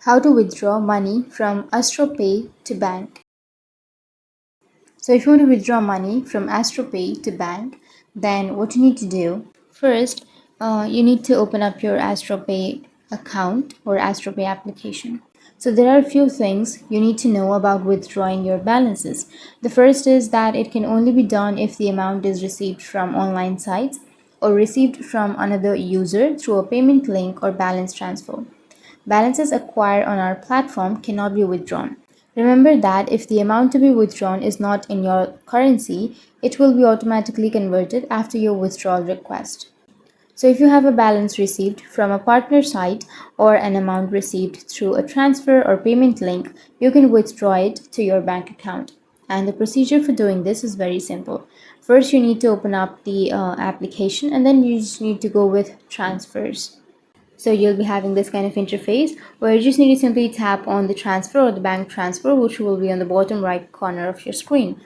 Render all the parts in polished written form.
How to withdraw money from AstroPay to bank. So if you want to withdraw money from AstroPay to bank, then what you need to do first, you need to open up your AstroPay account or AstroPay application. So there are a few things you need to know about withdrawing your balances. The first is that it can only be done if the amount is received from online sites or received from another user through a payment link or balance transfer. Balances acquired on our platform cannot be withdrawn. Remember that if the amount to be withdrawn is not in your currency, it will be automatically converted after your withdrawal request. So if you have a balance received from a partner site or an amount received through a transfer or payment link, you can withdraw it to your bank account. And the procedure for doing this is very simple. First, you need to open up the application, and then you just need to go with transfers. So you'll be having this kind of interface where you just need to simply tap on the transfer or the bank transfer, which will be on the bottom right corner of your screen.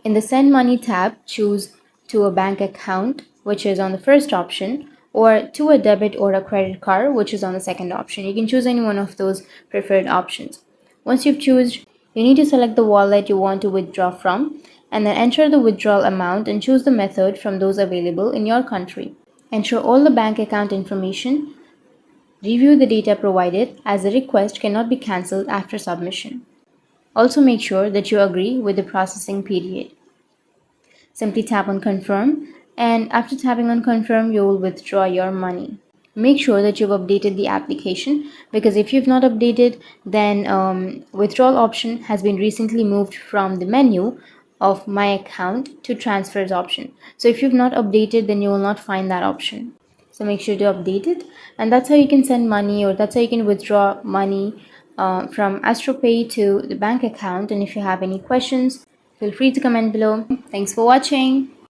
In the Send Money tab, choose to a bank account, which is on the first option, or to a debit or a credit card, which is on the second option. You can choose any one of those preferred options. Once you've chosen, you need to select the wallet you want to withdraw from, and then enter the withdrawal amount and choose the method from those available in your country. Enter all the bank account information. Review the data provided, as the request cannot be cancelled after submission. Also make sure that you agree with the processing period. Simply tap on confirm, and after tapping on confirm, you will withdraw your money. Make sure that you've updated the application, because if you've not updated, then withdrawal option has been recently moved from the menu of my account to transfers option. So if you've not updated, then you will not find that option. So make sure to update it, and that's how you can send money, or that's how you can withdraw money from AstroPay to the bank account. And if you have any questions, feel free to comment below. Thanks for watching.